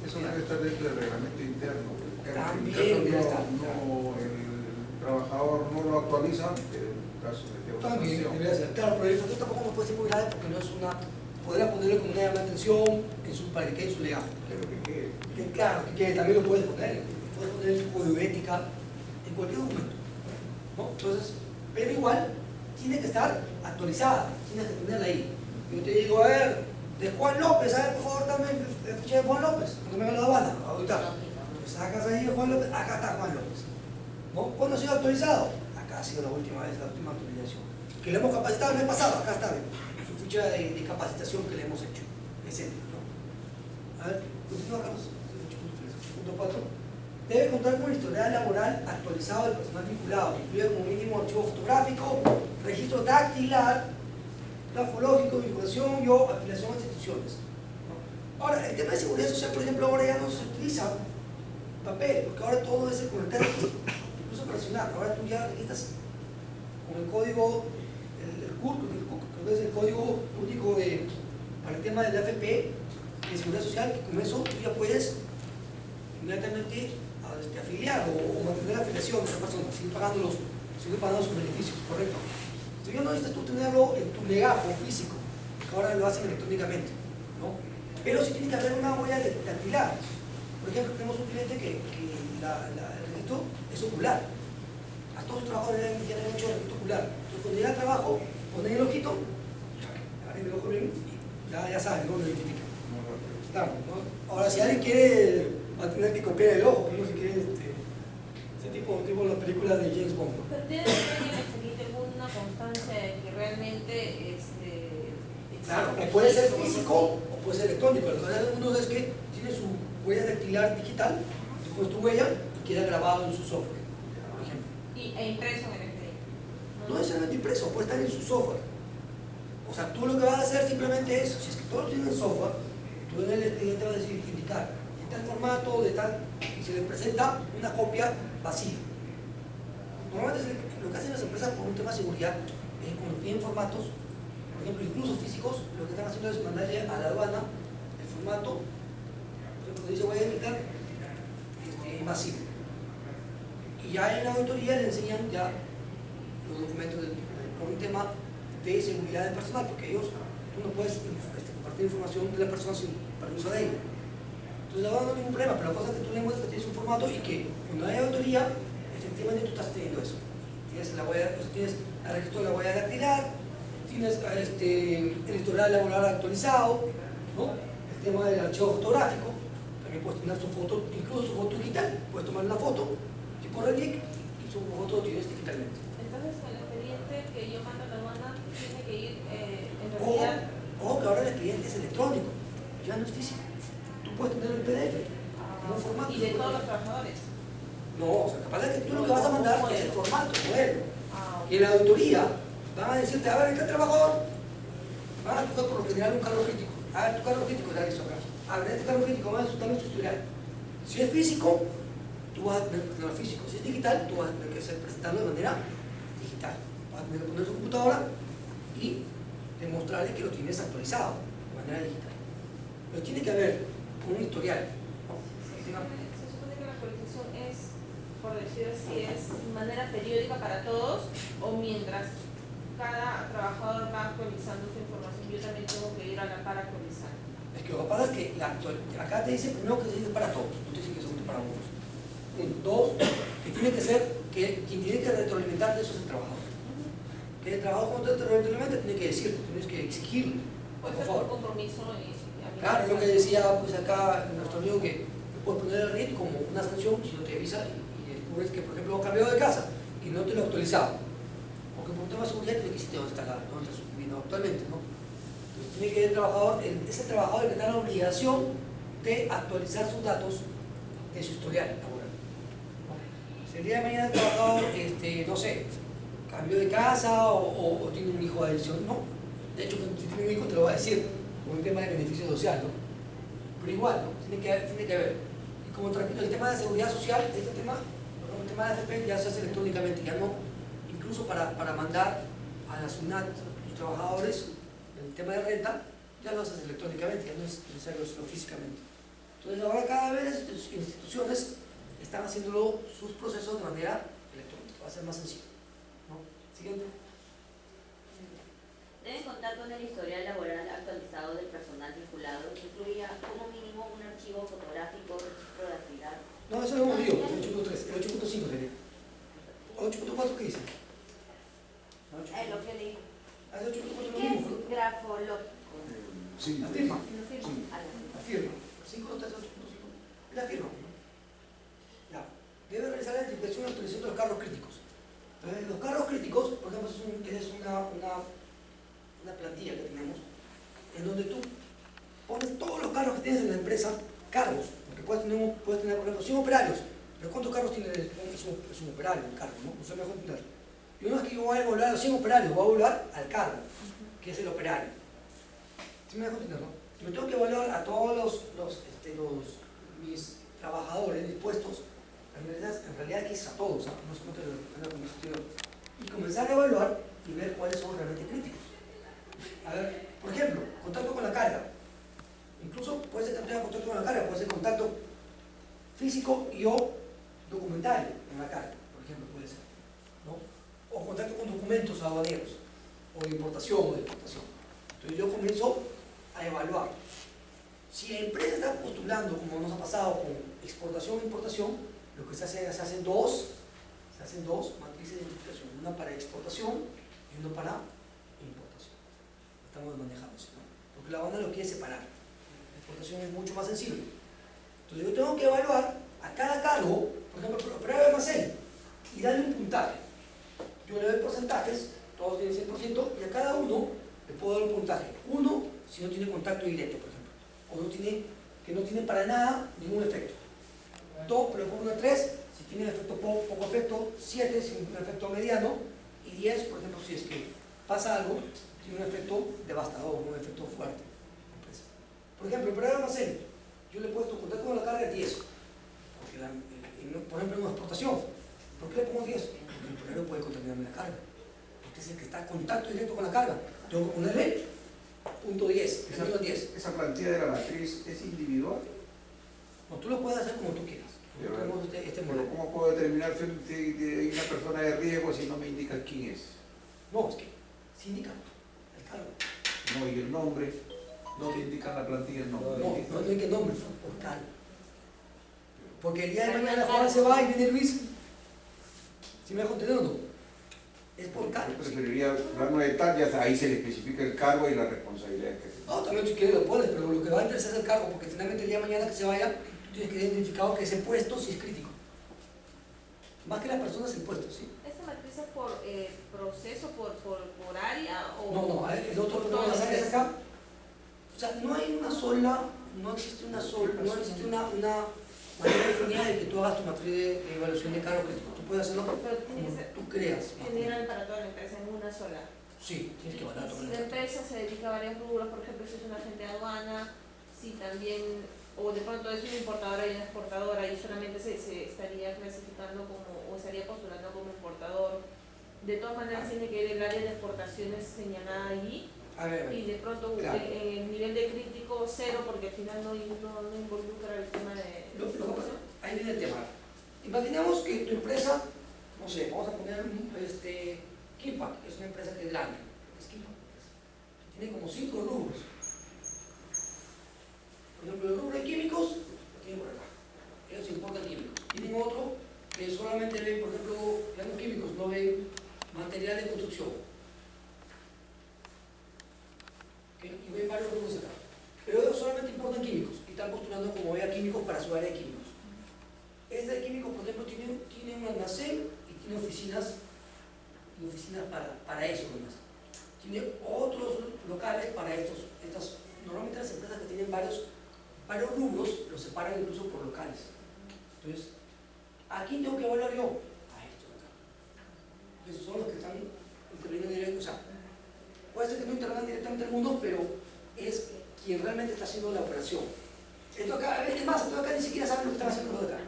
Eso debe estar dentro del reglamento interno. También debe estar. El trabajador no lo actualiza, pero en caso de que también debería ser. Claro, pero el factor tampoco no puede ser muy grave porque no es una. Podría ponerle como una llamada de atención para que quede en su legajo. Claro, que también lo puedes poner. Puedes poner el código de ética en cualquier documento, ¿no? Entonces, pero igual tiene que estar actualizada, tienes que tenerla ahí. Yo te digo, a ver, de Juan López, a ver, por favor, dame el ficha de Juan López, cuando me haga la aduana, ahorita. Entonces sacas ahí de Juan López, acá está Juan López. ¿No? ¿Cuándo ha sido actualizado? Acá ha sido la última vez, la última actualización. Que le hemos capacitado el mes pasado, acá está, su ficha de capacitación que le hemos hecho, etc. ¿No? A ver, continúa, Carlos. Punto 4. Debe contar con historial laboral actualizado del personal vinculado, que incluye como mínimo archivo fotográfico, registro dactilar, grafológico, vinculación y o afiliación a instituciones. ¿No? Ahora, el tema de seguridad social, por ejemplo, ahora ya no se utiliza papel, porque ahora todo es con el registro, incluso operacional. Ahora tú ya registras con el código, el CURC, que es el código único para el tema del AFP de seguridad social, que con eso tú ya puedes inmediatamente afiliar o mantener la afiliación de esa persona, seguir pagando sus beneficios, correcto. Entonces ya no necesitas tú tenerlo en tu legajo físico, que ahora lo hacen electrónicamente, ¿no? Pero sí tiene que haber una huella dactilar. Por ejemplo, tenemos un cliente que el registro es ocular. A todos los trabajadores ya han hecho registro ocular. Entonces cuando llega al trabajo, ponen el ojito, abren el ojo bien y ya saben, ¿no? Lo identifican. Claro, ¿no? Ahora si alguien quiere, va a tener que copiar el ojo, no sé qué, ese tipo de las películas de James Bond. Pero ustedes tienen una constancia de que realmente claro, o puede ser físico o puede ser electrónico. Lo que hace algunos es que tiene su huella dactilar digital, después tu huella y queda grabado en su software, por ejemplo. e impreso en el expediente. No necesariamente impreso, puede estar en su software. O sea, tú lo que vas a hacer simplemente es, si es que todos tienen software, tú en el expediente vas a decir, indicar de tal formato, de tal, y se le presenta una copia vacía. Normalmente lo que hacen las empresas por un tema de seguridad es que cuando piden formatos, por ejemplo, incluso físicos, lo que están haciendo es mandarle a la aduana el formato, por ejemplo, dice voy a editar vacío. Y ya en la auditoría le enseñan ya los documentos por un tema de seguridad del personal, porque ellos, tú no puedes compartir información de la persona sin permiso de ella. Entonces la aduana no hay ningún problema, pero la cosa es que tú le muestras que tienes un formato y que cuando hay auditoría, efectivamente tú estás teniendo eso. Tienes el registro de la huella dactilar, tienes el historial laboral actualizado, ¿no? El tema del archivo fotográfico, también puedes tener su foto, incluso su foto digital, puedes tomar una foto tipo relic y su foto lo tienes digitalmente. Entonces el expediente que yo mando a la aduana tiene que ir en realidad. Ojo que ahora el expediente es electrónico, ya no es físico. Tú puedes tener el PDF en un formato. Y de todos los trabajadores. No, o sea, capaz es que tú lo que vas a mandar es el formato, el modelo. Y en la Ok. auditoría van a decirte, a ver, este trabajador, van a tocar por lo general un cargo crítico. A ver, tu cargo crítico está listo acá. A ver, este cargo crítico, vamos a asustar tu historial. Si es físico, tú vas a tener que tenerlo físico. Si es digital, tú vas a tener que presentarlo de manera digital. Vas a tener que poner su computadora y demostrarle que lo tienes actualizado de manera digital. Pero tiene que haber un historial. ¿No? Se supone que la actualización es, por decir así, es de manera periódica para todos, o mientras cada trabajador va actualizando su información, yo también tengo que ir a la par actualizar. Es que lo que pasa es que acá te dice primero que se dice para todos, no te dice que se usa para unos. Uno, dos, que tiene que ser, que quien tiene que retroalimentar de eso es el trabajador. Que el trabajador cuando te retroalimenta tiene que decirte, tienes que exigirle, por Puede ser favor. un compromiso y Claro, lo que decía pues acá nuestro amigo que puedes poner el RIT como una sanción si no te avisa y ocurre es que, por ejemplo, cambiado de casa y no te lo he actualizado. Porque por un tema de seguridad tiene que decirte dónde está su vivienda actualmente, ¿no? Entonces tiene que ir el trabajador, es el trabajador el que está en la obligación de actualizar sus datos de su historial laboral. Si el día de mañana el trabajador, no sé, cambió de casa o tiene un hijo de adición, no. De hecho, si tiene un hijo te lo va a decir, por un tema de beneficio social, ¿no? Pero igual, ¿no? Tiene que ver. Y como repito, el tema de seguridad social, este tema, el tema de AFP ya se hace electrónicamente, ya no, incluso para mandar a la SUNAT los trabajadores, el tema de renta, ya lo haces electrónicamente, ya no es necesario hacerlo físicamente. Entonces ahora cada vez las instituciones están haciendo sus procesos de manera electrónica, va a ser más sencillo, ¿no? Siguiente. Deben contar con el historial laboral actualizado del personal vinculado, que incluya como mínimo un archivo fotográfico, registro de actividad. No, eso lo hemos dicho, el 8.3, el 8.5 sería. ¿O 8.4 qué dice? Lo que leí. Ah, el 8.4 lo ¿Qué mismo, ¿no? es grafológico? Sí, La firma. sí. La firma. 5 no está 8.5. Es la firma. Ya. Debe realizar la identificación y autorización de los cargos críticos. Entonces, los cargos críticos, por ejemplo, es una plantilla que tenemos, en donde tú pones todos los cargos que tienes en la empresa, cargos, porque puedes tener por ejemplo, 100 operarios, pero ¿cuántos cargos tiene? Es un operario el cargo, ¿no? No sé mejor entender. Y una vez que yo voy a evaluar a los 100 operarios, voy a evaluar al cargo, que es el operario. ¿Sí me dejo entender, no? Yo tengo que evaluar a todos mis trabajadores, mis puestos, en realidad aquí es a todos, ¿no? No solamente en la comisión exterior. Y comenzar a evaluar y ver cuáles son realmente críticos. A ver, por ejemplo, contacto con la carga. Incluso puede ser que no tenga contacto con la carga, puede ser contacto físico y o documentario en la carga, por ejemplo, puede ser, ¿no? O contacto con documentos aduaneros, o de importación o de exportación. Entonces yo comienzo a evaluar. Si la empresa está postulando, como nos ha pasado con exportación e importación, lo que se hacen dos matrices de identificación, una para exportación y una para importación. Estamos manejando eso, ¿no? Porque la banda lo quiere separar. La exportación es mucho más sensible. Entonces yo tengo que evaluar a cada cargo, por ejemplo, operario de almacén, y darle un puntaje. Yo le doy porcentajes, todos tienen 100%, y a cada uno le puedo dar un puntaje. 1 si no tiene contacto directo, por ejemplo, o que no tiene para nada ningún efecto. 2, pero le pongo una 3 si tiene efecto poco efecto, 7 si tiene un efecto mediano, y 10, por ejemplo, si es que pasa algo, tiene un efecto devastador, un efecto fuerte. Por ejemplo, el operario de almacén, yo le he puesto contacto con la carga de 10, porque por ejemplo en una exportación, ¿por qué le pongo 10? Porque el operario puede contaminarme la carga, porque es el que está en contacto directo con la carga. Tengo que ponerle punto 10, punto 10. ¿Esa plantilla de la matriz es individual? No, tú lo puedes hacer como tú quieras. Pero, Tenemos este pero modelo. ¿cómo puedo determinar si hay una persona de riesgo si no me indica quién es? No, es que sí indica el cargo. No, y el nombre, no te indica en la plantilla el nombre. No hay que nombre, por cargo. Porque el día de mañana Juan se va y viene Luis. ¿Sí me dejo entender o no? Es por cargo. Yo preferiría plano de tal, ya ahí se le especifica el cargo y la responsabilidad que se No, también si quieres lo pones, pero lo que va a interesar es el cargo, porque finalmente el día de mañana que se vaya, tú tienes que identificar que ese puesto sí es crítico. Más que las personas, el puesto, ¿sí? ¿Esta matriz es por proceso, por área o...? No, el otro problema de las áreas acá. O sea, no hay una sola, no existe una manera definida de que tú hagas tu matriz de evaluación de cargo crítico. Tú puedes hacerlo Pero tiene que como ser tú creas. general para toda la empresa, en una sola. Sí, tienes que evaluar Y todo. si la empresa se dedica a varios rubros, por ejemplo, si es un agente de aduana, si también, o de pronto es una importadora y una exportadora y solamente se estaría clasificando como, o estaría postulando como importador, de todas maneras tiene que ir el área de exportaciones señalada allí. A ver. Y de pronto Claro. el nivel de crítico 0 porque al final no involucra el tema de Ahí viene el tema. Imaginemos que tu empresa, no sé, vamos a poner Kimpa, que es una empresa que es grande, es Kimpa, que tiene como 5 rubros. Por ejemplo, el rubro de químicos lo tienen por acá. Ellos importan químicos. Tienen otro que solamente ven, por ejemplo, digamos químicos, no ven material de construcción. Y ven varios rubros acá. Pero ellos solamente importan químicos y están postulando como vea químicos para su área de químicos. Este de químicos, por ejemplo, tiene tiene un almacén y tiene oficinas para eso nomás. Tiene otros locales para estas, normalmente las empresas que tienen varios rubros los separan incluso por locales. Entonces, ¿a quién tengo que evaluar yo? A estos de acá. Esos son los que están interviniendo directamente. O sea, puede ser que no intervengan directamente al mundo, pero es quien realmente está haciendo la operación. Esto acá, es más, estos acá ni siquiera saben lo que están haciendo los de acá.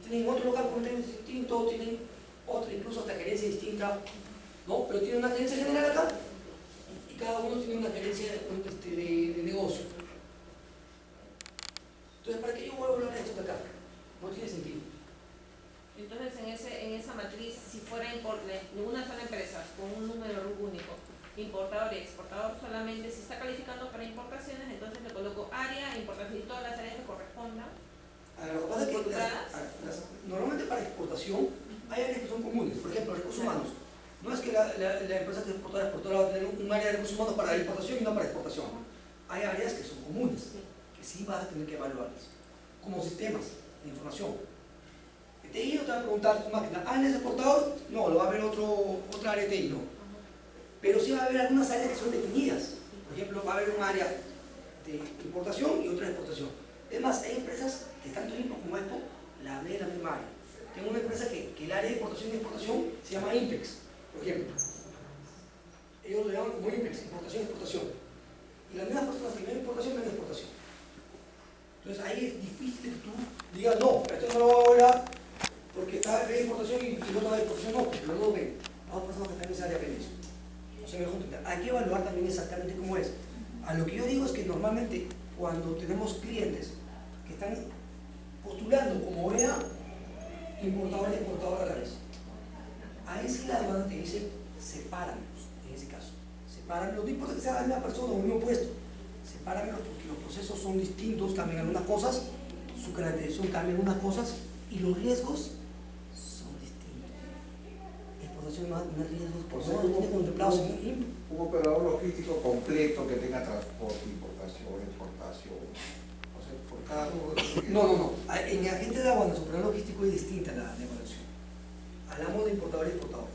Tienen otro local con un distinto, tienen otra, incluso hasta gerencia distinta, ¿no? Pero tienen una gerencia general acá y cada uno tiene una gerencia de negocio. Entonces, ¿para qué yo voy a hablar de esto de acá? No tiene sentido. Entonces, en esa matriz, si fuera una sola empresa con un número único, importador y exportador solamente, si está calificando para importaciones, entonces le coloco área, importación y todas las áreas que correspondan. Lo que pasa es que normalmente para exportación hay áreas que son comunes. Por ejemplo, recursos humanos. No es que la empresa que es exportadora va a tener un área de recursos humanos para importación y no para exportación. Hay áreas que son comunes, que sí vas a tener que evaluarlas, como sistemas de información. TI no te va a preguntar tu máquina, ¿es exportador? No, lo va a ver otra área de TI, no. Pero sí va a haber algunas áreas que son definidas. Por ejemplo, va a haber un área de importación y otra de exportación. Es más, hay empresas que tanto INPO como EXPO la ven en la misma área. Tengo una empresa que el área de importación y exportación se llama IMPEX, por ejemplo. Ellos lo llaman como IMPEX, importación y exportación. Y las mismas personas que ven importación ven exportación. Entonces ahí es difícil que tú digas, no, esto no lo voy a evaluar porque está de importación y el otro de exportación, no, porque los dos ven. Hay personas que también se área ven eso. O sea, hay que evaluar también exactamente cómo es. A lo que yo digo es que normalmente cuando tenemos clientes que están postulando como EA, importador y exportador a la vez, ahí sí la aduana te dice sepáramelos, en ese caso. Sepáramelos, no importa que sea la misma persona o el mismo puesto, sepáramelos porque los procesos son distintos, cambian algunas cosas, su caracterización cambia algunas cosas y los riesgos son distintos. Exportación más riesgos, por eso no tiene contemplados en un operador logístico completo que tenga transporte, importación, exportación. O sea, por cada uno. No. En el agente de aduanas, operador logístico es distinta la evaluación. Hablamos de importador y exportador.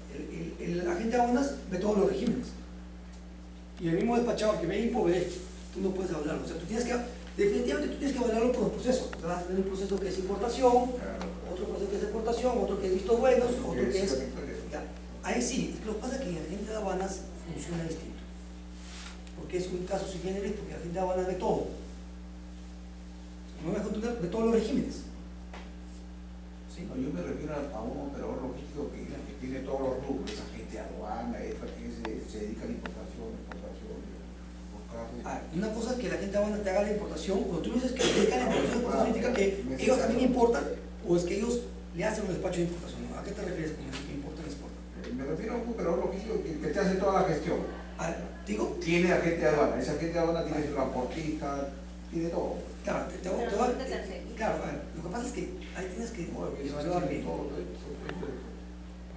El agente de aduanas ve todos los regímenes. Y el mismo despachador que ve INPO ve, tú no puedes hablarlo. O sea, definitivamente tú tienes que evaluarlo por los procesos. Vas a tener un proceso que es importación, otro proceso que es exportación, otro que es visto buenos, otro que es. Ya. Ahí sí, lo que pasa es que el agente de aduanas funciona distinto. Porque es un caso sui generis, porque el agente de aduanas ve todo. No me voy a contar de todos los regímenes. ¿Sí? No, yo me refiero a un operador logístico que tiene todos los rubros, esa gente aduana, esa que se dedica a la importación, exportación, una cosa es que la gente de aduana te haga la importación. Cuando tú dices que te dedican a la importación, significa que ellos también importan, o es que ellos le hacen un despacho de importación. ¿A qué te refieres con eso que importan y exportan? Me refiero a un operador logístico que te hace toda la gestión. ¿Digo? Tiene agente de aduana, esa agente de aduana tiene su transportista, tiene todo. Claro, claro, lo que pasa es que ahí tienes que evaluar bien.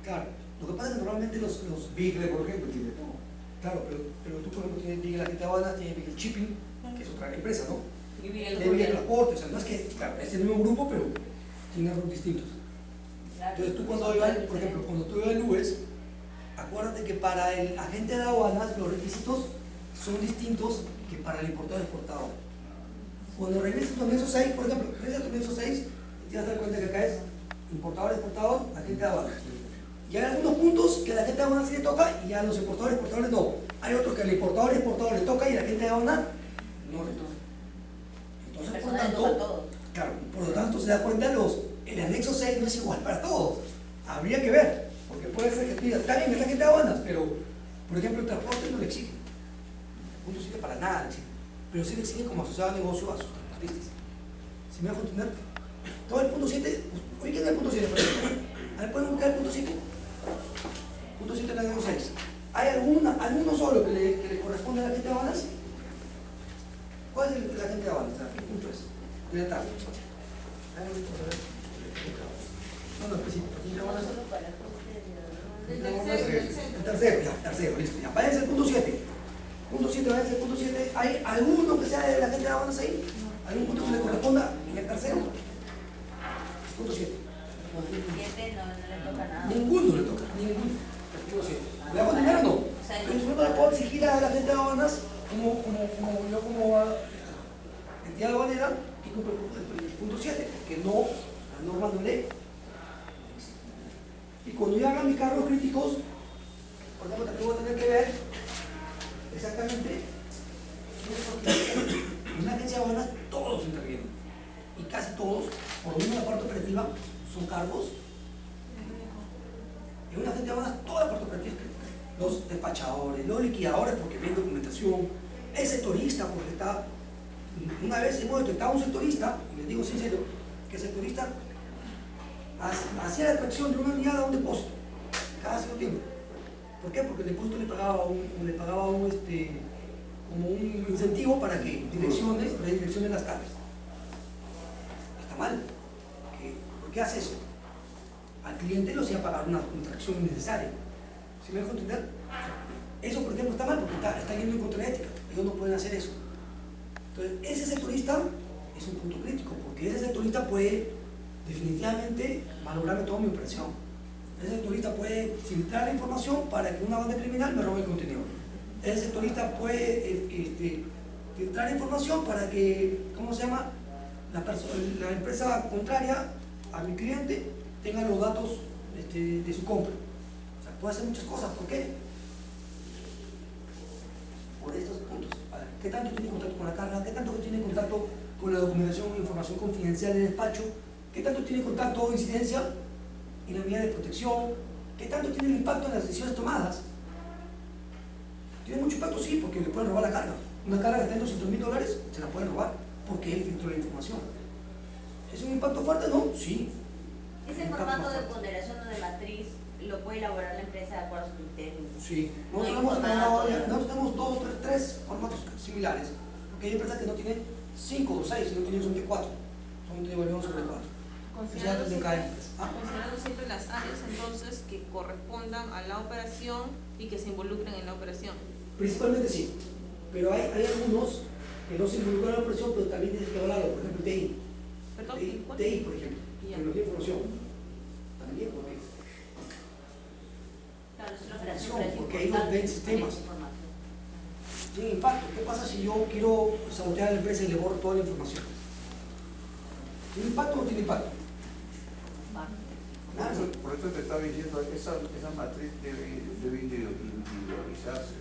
Claro, lo que pasa es que normalmente los Bigle, por ejemplo, tiene todo. Claro, pero tú, por ejemplo, tienes Bigle la gente de aduanas, tienes Bigle Shipping, que es otra empresa, ¿no? Y Tiene Bigle Transporte, o sea, no es que, claro, es el mismo grupo, pero tiene rubros distintos. Entonces tú cuando ibas, por ejemplo, cuando tú ibas al UES, acuérdate que para el agente de aduanas los requisitos son distintos que para el importador y exportador. Cuando regresas tu anexo 6, por ejemplo, regresas tu anexo 6 y te vas a dar cuenta que acá es importador, exportador, agente de aduanas. Y hay algunos puntos que a la agente de aduanas sí le toca y a los importadores y exportadores no. Hay otros que al importador y exportador le toca y a la agente de aduanas no le toca. Entonces, por tanto, claro, por lo tanto se da cuenta el anexo 6 no es igual para todos. Habría que ver, porque puede ser que tú digas, está bien, es agente de aduanas, pero por ejemplo el transporte no le exige. El punto 7 para nada le exige. Pero sí le exige como asociado de negocio a sus transportistas. ¿Sí me dejo entender? Todo el punto 7, oye, ¿qué es el punto 7? A ver, ¿pueden buscar el punto 7? Punto 7 en el 6. ¿Hay alguno solo que le corresponde a la agente de aduanas? ¿Cuál es el agente de aduanas? ¿Qué punto es? De la tabla. No, específico. El tercero, listo. Ya, váyanse al punto 7. Punto 7, váyanse al punto 7. ¿Hay alguno que sea de la gente de aduanas ahí? ¿Algún punto que le corresponda en el tercero? Punto 7. 7 no le le toca nada. Ninguno le toca, ninguno. Artículo 7. ¿Le hago dinero o no? O sea, Pero yo no le puedo exigir a la gente de aduanas como entidad aduanera que cumple el punto 7, porque no, la norma no lee. Y cuando yo haga mis cargos críticos, por ejemplo, también voy a tener que ver exactamente en una agencia de aduanas todos intervienen. Y casi todos, por lo menos la parte operativa, son cargos. En una agencia de aduanas toda la parte operativa es crítica. Los despachadores, los liquidadores porque ven documentación, el sectorista porque está. Una vez hemos detectado un sectorista, y les digo sincero, que el sectorista hacía la tracción de una unidad a un depósito cada cierto tiempo. ¿Por qué? Porque el depósito le pagaba como un incentivo para que redireccione las cargas. Está mal. ¿Por qué hace eso? Al cliente lo hacía pagar una tracción innecesaria. ¿Sí me dejo entender? Eso, por ejemplo, está mal porque está yendo en contra de la ética. Ellos no pueden hacer eso. Entonces, ese sectorista es un punto crítico, porque ese sectorista puede definitivamente malograrme toda mi operación. Ese sectorista puede filtrar la información para que una banda criminal me robe el contenido. Ese sectorista puede filtrar información para que, ¿cómo se llama? La empresa contraria a mi cliente tenga los datos de su compra. O sea, puede hacer muchas cosas. ¿Por qué? Por estos puntos. ¿Qué tanto tiene contacto con la carga? ¿Qué tanto tiene contacto con la documentación e información confidencial del despacho? ¿Qué tanto tiene contacto o incidencia en la medida de protección? ¿Qué tanto tiene el impacto en las decisiones tomadas? Tiene mucho impacto, sí, porque le pueden robar la carga. Una carga que está en $200.000 se la pueden robar porque él filtró la información. ¿Es un impacto fuerte? No, sí. Ese formato de ponderación o de matriz lo puede elaborar la empresa de acuerdo a su criterio. Sí, No hay nosotros tenemos 2, 3 formatos similares, porque hay empresas que no tienen 5 o 6, sino tienen solamente 4, solamente evaluación sobre 4. Considerando de cada empresa. considerando siempre las áreas entonces que correspondan a la operación y que se involucren en la operación. Principalmente sí, pero hay algunos que no se involucran en la operación, pero también tienes que hablarlo, por ejemplo, TI. ¿Perdón? ¿Cuál? TI, por ejemplo, Ya. tecnología de información. También, porque Claro, es una operación, porque ellos ven sistemas. tiene impacto. ¿Qué pasa si yo quiero sabotear a la empresa y le borro toda la información? ¿Tiene impacto o no tiene impacto? Por eso te estaba diciendo, esa matriz debe individualizarse.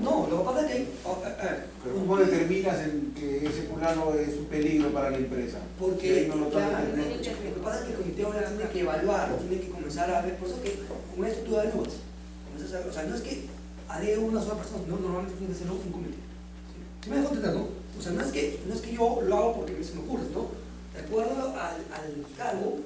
No, lo que pasa es que... Pero ¿cómo determinas que ese fulano es un peligro para la empresa? Porque no lo claro, tomas en lo que pasa es que el comité ahora tiene que evaluar, tiene que comenzar a ver, por eso que con esto tú evalúas. O sea, no es que haré una sola persona, no, normalmente tiene que ser un comité. ¿Sí me dejo entender, no? O sea, no es que yo lo hago porque se me ocurre, ¿no? De acuerdo al cargo,